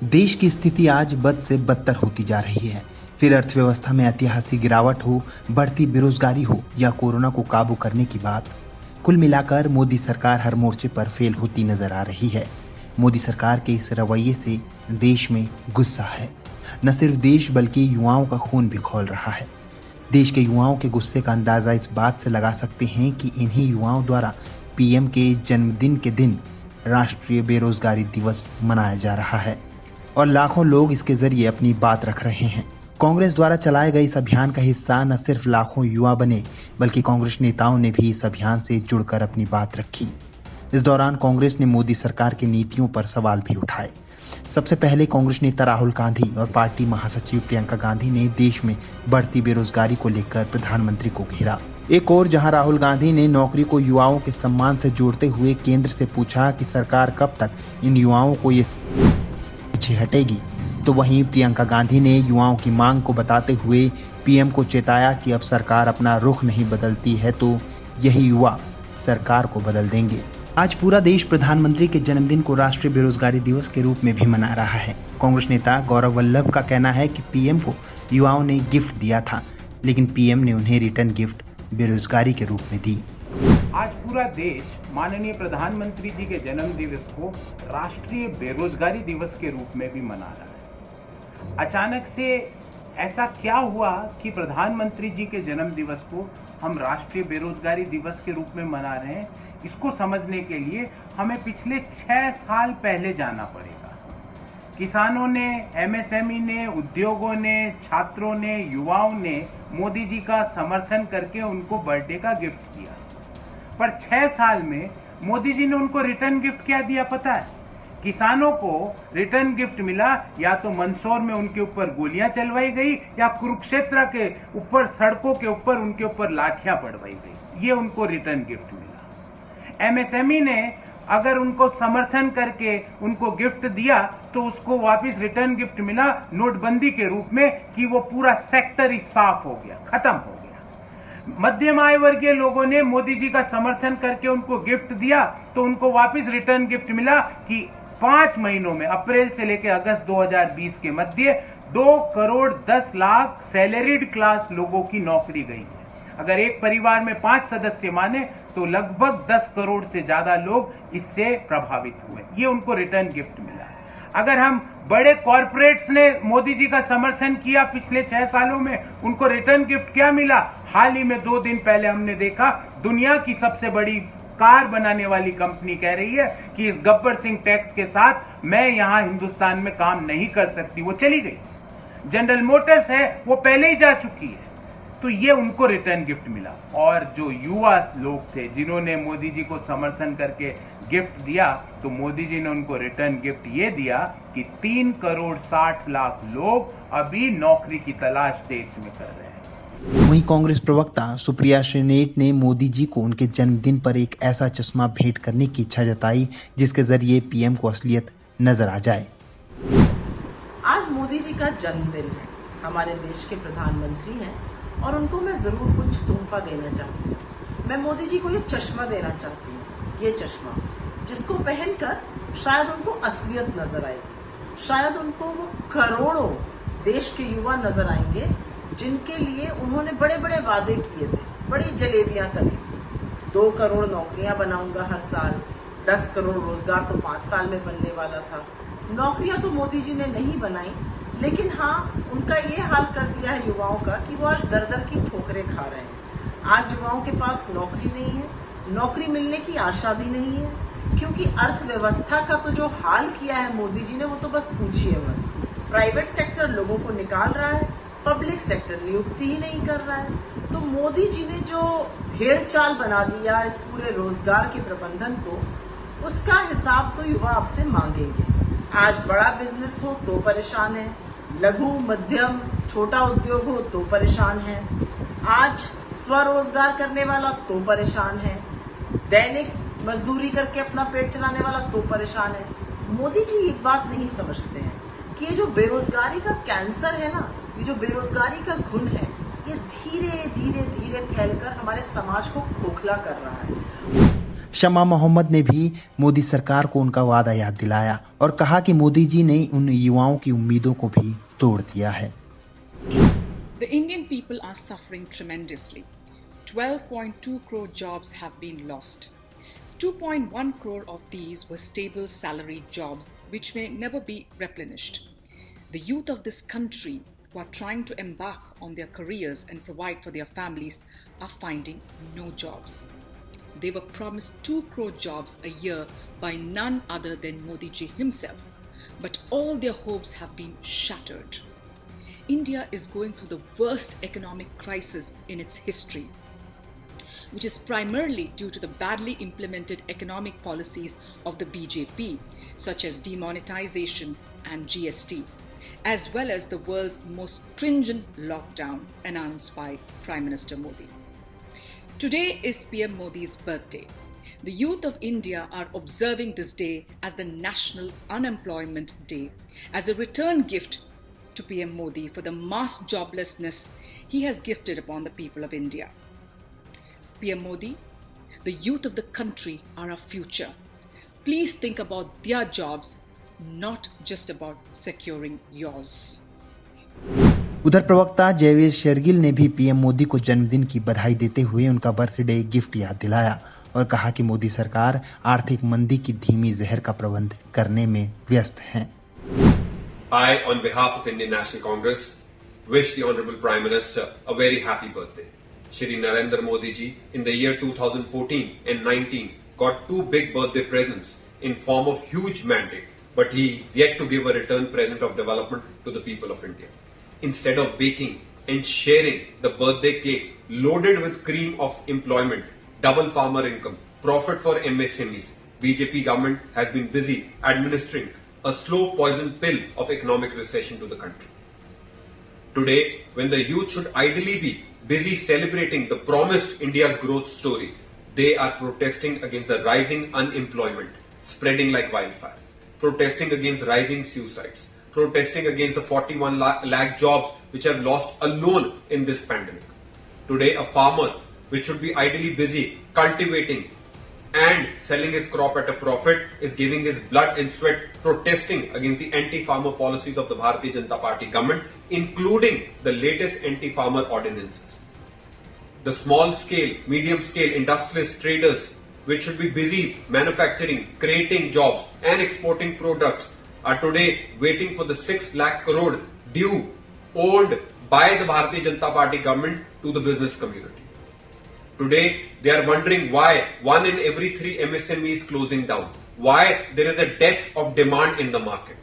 देश की स्थिति आज बद से बदतर होती जा रही है। फिर अर्थव्यवस्था में ऐतिहासिक गिरावट हो, बढ़ती बेरोजगारी हो या कोरोना को काबू करने की बात, कुल मिलाकर मोदी सरकार हर मोर्चे पर फेल होती नजर आ रही है। मोदी सरकार के इस रवैये से देश में गुस्सा है। न सिर्फ देश बल्कि युवाओं का खून भी खौल रहा है। देश के युवाओं के गुस्से का अंदाजा इस बात से लगा सकते हैं कि इन्हीं युवाओं द्वारा पीएम के जन्मदिन के दिन राष्ट्रीय बेरोजगारी दिवस मनाया जा रहा है और लाखों लोग इसके जरिए अपनी बात रख रहे हैं। कांग्रेस द्वारा चलाए गए इस अभियान का हिस्सा न सिर्फ लाखों युवा बने बल्कि कांग्रेस नेताओं ने भी इस अभियान से जुड़कर अपनी बात रखी। इस दौरान कांग्रेस ने मोदी सरकार की नीतियों पर सवाल भी उठाए। सबसे पहले कांग्रेस नेता राहुल गांधी और पार्टी महासचिव प्रियंका गांधी ने देश में बढ़ती बेरोजगारी को लेकर प्रधानमंत्री को घेरा। एक और जहां राहुल गांधी ने नौकरी को युवाओं के सम्मान से जोड़ते हुए केंद्र से पूछा कि सरकार कब तक इन युवाओं को ये पीछे हटेगी, तो वहीं प्रियंका गांधी ने युवाओं की मांग को बताते हुए पीएम को चेताया कि अब सरकार अपना रुख नहीं बदलती है तो यही युवा सरकार को बदल देंगे। आज पूरा देश प्रधानमंत्री के जन्मदिन को राष्ट्रीय बेरोजगारी दिवस के रूप में भी मना रहा है। कांग्रेस नेता गौरव वल्लभ का कहना है कि पीएम को युवाओं ने गिफ्ट दिया था, लेकिन पीएम ने उन्हें रिटर्न गिफ्ट बेरोजगारी के रूप में दी। आज पूरा देश माननीय प्रधानमंत्री जी के जन्म दिवस को राष्ट्रीय बेरोजगारी दिवस के रूप में भी मना रहा है। अचानक से ऐसा क्या हुआ कि प्रधानमंत्री जी के जन्म दिवस को हम राष्ट्रीय बेरोजगारी दिवस के रूप में मना रहे हैं? इसको समझने के लिए हमें पिछले 6 साल पहले जाना पड़ेगा। किसानों ने, एमएसएमई ने, उद्योगों ने, छात्रों ने, युवाओं ने मोदी जी का समर्थन करके उनको बर्थडे का गिफ्ट दिया। पर 6 साल में मोदी जी ने उनको रिटर्न गिफ्ट क्या दिया पता है? किसानों को रिटर्न गिफ्ट मिला या तो मंदसौर में उनके ऊपर गोलियां चलवाई गई या कुरुक्षेत्र के ऊपर सड़कों के ऊपर उनके ऊपर लाठियां पड़वाई गई। ये उनको रिटर्न गिफ्ट मिला। एमएसएमई ने अगर उनको समर्थन करके उनको गिफ्ट दिया तो उसको वापस रिटर्न गिफ्ट मिला नोटबंदी के रूप में कि वो पूरा सेक्टर ही साफ हो गया, खत्म हो गया। मध्यम आय वर्गीय लोगों ने मोदी जी का समर्थन करके उनको गिफ्ट दिया तो उनको वापस रिटर्न गिफ्ट मिला कि 5 महीनों में, अप्रैल से लेकर अगस्त 2020 के मध्य 2 करोड़ 10 लाख सैलरीड क्लास लोगों की नौकरी गई है। अगर एक परिवार में 5 सदस्य माने तो लगभग 10 करोड़ से ज्यादा लोग इससे प्रभावित हुए। ये उनको रिटर्न गिफ्ट मिला है। अगर हम बड़े कॉरपोरेट्स ने मोदी जी का समर्थन किया पिछले 6 सालों में, उनको रिटर्न गिफ्ट क्या मिला? हाल ही में 2 दिन पहले हमने देखा दुनिया की सबसे बड़ी कार बनाने वाली कंपनी कह रही है कि इस गब्बर सिंह टैक्स के साथ मैं यहां हिंदुस्तान में काम नहीं कर सकती, वो चली गई। जनरल मोटर्स है वो पहले ही जा चुकी है। तो ये उनको रिटर्न गिफ्ट मिला। और जो युवा लोग थे जिन्होंने मोदी जी को समर्थन करके गिफ्ट दिया, तो मोदी जी ने उनको रिटर्न गिफ्ट ये दिया कि 3 करोड़ 60 लाख लोग अभी नौकरी की तलाश देश में कर रहे हैं। वहीं कांग्रेस प्रवक्ता सुप्रिया श्रीनेट ने मोदी जी को उनके जन्मदिन पर एक ऐसा चश्मा भेंट करने की इच्छा जताई जिसके जरिए पीएम को असलियत नजर आ जाए। आज मोदी जी का जन्मदिन है, हमारे देश के प्रधानमंत्री हैं और उनको मैं जरूर कुछ तोहफा देना चाहती हूँ। मैं मोदी जी को ये चश्मा देना चाहती हूँ। ये चश्मा जिसको पहनकर शायद उनको असलियत नजर आएगी, शायद उनको वो करोड़ों देश के युवा नजर आएंगे जिनके लिए उन्होंने बड़े बड़े वादे किए थे, बड़ी जलेबियां करी थी। 2 करोड़ नौकरियां बनाऊंगा हर साल, 10 करोड़ रोजगार तो 5 साल में बनने वाला था। नौकरियां तो मोदी जी ने नहीं बनाई, लेकिन हाँ उनका ये हाल कर दिया है युवाओं का कि वो आज दर दर की ठोकरें खा रहे हैं। आज युवाओं के पास नौकरी नहीं है, नौकरी मिलने की आशा भी नहीं है, क्योंकि अर्थव्यवस्था का तो जो हाल किया है मोदी जी ने वो तो बस पूछिए मत। प्राइवेट सेक्टर लोगों को निकाल रहा है, पब्लिक सेक्टर नियुक्ति ही नहीं कर रहा है। तो मोदी जी ने जो भेड़ चाल बना दिया इस पूरे रोजगार के प्रबंधन को, उसका हिसाब तो युवा आपसे मांगेंगे। आज बड़ा बिजनेस हो तो परेशान है, लघु मध्यम छोटा उद्योग हो तो परेशान है, आज स्वरोजगार करने वाला तो परेशान है, दैनिक मजदूरी करके अपना पेट चलाने वाला तो परेशान है। मोदी जी एक बात नहीं समझते हैं कि ये जो बेरोजगारी का कैंसर है ना, ये जो बेरोजगारी का घुन है, ये धीरे धीरे धीरे फैलकर हमारे समाज को खोखला कर रहा है। शमा मोहम्मद ने भी मोदी सरकार को उनका वादा याद दिलाया और कहा कि मोदी जी ने उन युवाओं की उम्मीदों को भी तोड़ दिया है। The Indian people are suffering tremendously. 12.2 crore jobs have been lost. 2.1 crore of these were stable salaried jobs which may never be replenished. The youth of this country who are trying to embark on their careers and provide for their families are finding no jobs. They were promised 2 crore jobs a year by none other than Modi ji himself, but all their hopes have been shattered. India is going through the worst economic crisis in its history, which is primarily due to the badly implemented economic policies of the BJP, such as demonetization and GST, as well as the world's most stringent lockdown announced by Prime Minister Modi. Today is PM Modi's birthday. The youth of India are observing this day as the National Unemployment Day, as a return gift to PM Modi for the mass joblessness he has gifted upon the people of India. PM Modi, the youth of the country are our future. Please think about their jobs, not just about securing yours. उधर प्रवक्ता जयवीर शेरगिल ने भी PM Modi को जन्मदिन की बधाई देते हुए उनका बर्थडे गिफ्ट याद दिलाया और कहा कि मोदी सरकार आर्थिक मंदी की धीमी जहर का प्रबंध करने में व्यस्त है। I, on behalf of Indian National Congress, wish the Honorable Prime Minister a very happy birthday. Shri Narendra Modi ji, in the year 2014 and 19, got 2 big birthday presents in form of huge mandate, but he is yet to give a return present of development to the people of India. Instead of baking and sharing the birthday cake loaded with cream of employment, double farmer income, profit for MSMEs, BJP government has been busy administering a slow poison pill of economic recession to the country. Today, when the youth should ideally be busy celebrating the promised India's growth story, they are protesting against the rising unemployment spreading like wildfire, protesting against rising suicides, protesting against the 41 lakh jobs which have lost alone in this pandemic. Today, a farmer which should be ideally busy cultivating and selling his crop at a profit is giving his blood and sweat protesting against the anti-farmer policies of the Bharatiya Janata Party government, including the latest anti-farmer ordinances. The small scale, medium scale industrialist traders which should be busy manufacturing, creating jobs and exporting products are today waiting for the 6 lakh crore due owed by the Bharatiya Janata Party government to the business community. Today, they are wondering why 1 in every 3 MSMEs is closing down, why there is a dearth of demand in the market.